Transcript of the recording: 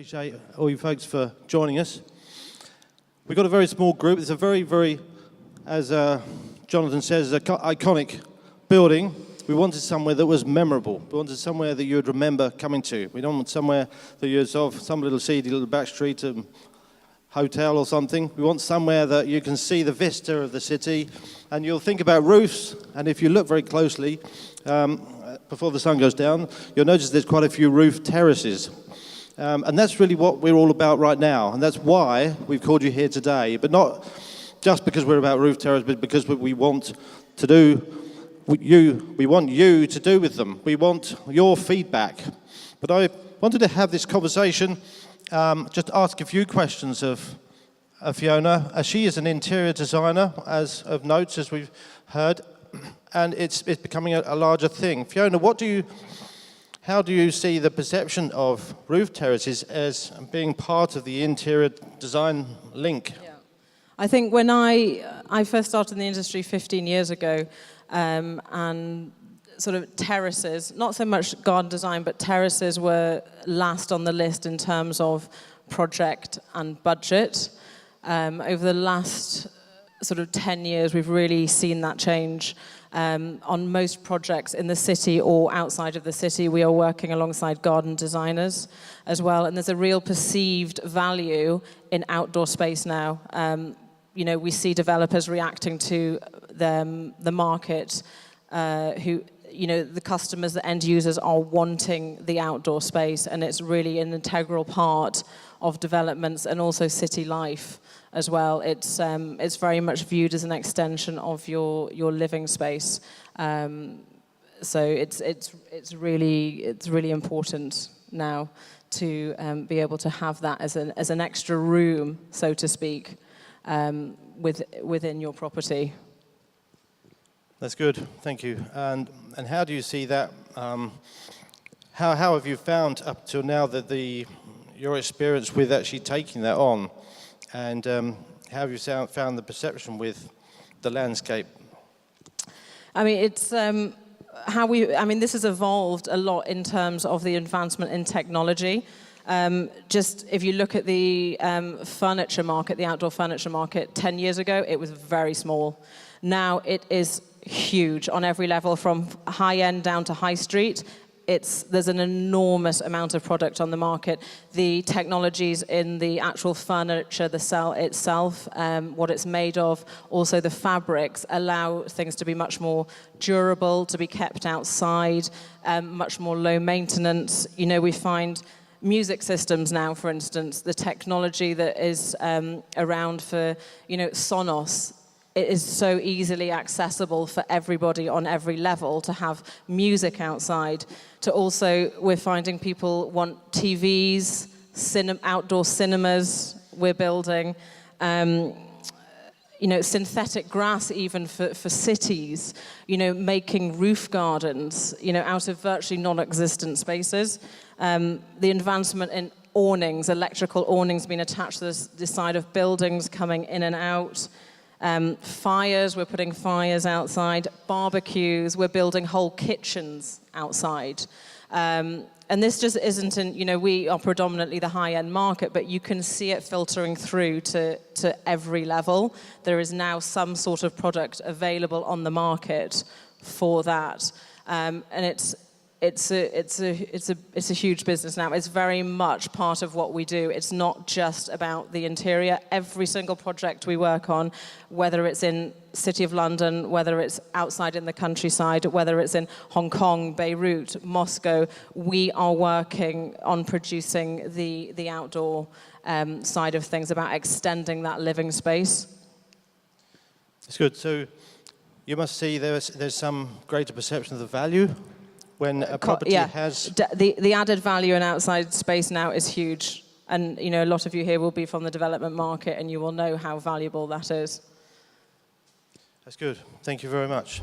appreciate all you folks for joining us. We've got a very small group. It's a very, as Jonathan says, iconic building. We wanted somewhere that was memorable. We wanted somewhere that you would remember coming to. We don't want somewhere that you're sort of some little seedy little back street hotel or something. We want somewhere that you can see the vista of the city, and you'll think about roofs, and if you look very closely, before the sun goes down, you'll notice there's quite a few roof terraces. And that's really what we're all about right now, and that's why we've called you here today, but not just because we're about roof terraces, but because we want to do we want you to do with them. We want your feedback. But I wanted to have this conversation, just ask a few questions of Fiona. She is an interior designer, as of notes, as we've heard, and it's becoming a larger thing. Fiona, how do you see the perception of roof terraces as being part of the interior design link? Yeah. I think when I first started in the industry 15 years ago, and sort of terraces, not so much garden design, but terraces were last on the list in terms of project and budget. Over the last sort of 10 years, we've really seen that change. On most projects in the city or outside of the city, we are working alongside garden designers as well, and there's a real perceived value in outdoor space now. We see developers reacting to the market, the customers, the end users are wanting the outdoor space, and it's really an integral part of developments and also city life as well. It's very much viewed as an extension of your living space. So it's really important now to be able to have that as an extra room, so to speak, within your property. That's good, thank you. And how do you see that? How have you found up till now that your experience with actually taking that on, and how have you found the perception with the landscape? I mean, it's this has evolved a lot in terms of the advancement in technology. Just if you look at the furniture market, the outdoor furniture market, 10 years ago, it was very small. Now it is huge on every level, from high end down to high street. There's an enormous amount of product on the market. The technologies in the actual furniture, the cell itself, what it's made of, also the fabrics allow things to be much more durable, to be kept outside, much more low maintenance. We find music systems now, for instance, the technology that is around for, Sonos. It is so easily accessible for everybody on every level to have music outside. We're finding people want TVs, outdoor cinemas we're building, synthetic grass even for cities, making roof gardens, out of virtually non-existent spaces. The advancement in awnings, electrical awnings being attached to the side of buildings, coming in and out. Fires, we're putting fires outside. Barbecues, we're building whole kitchens outside. And this just isn't we are predominantly the high-end market, but you can see it filtering through to every level. There is now some sort of product available on the market for that. And it's a huge business now. It's very much part of what we do. It's not just about the interior. Every single project we work on, whether it's in City of London, whether it's outside in the countryside, whether it's in Hong Kong, Beirut, Moscow, we are working on producing the outdoor side of things, about extending that living space. It's good. So you must see there's some greater perception of the value when a property has... The added value in outside space now is huge. And, a lot of you here will be from the development market, and you will know how valuable that is. That's good. Thank you very much.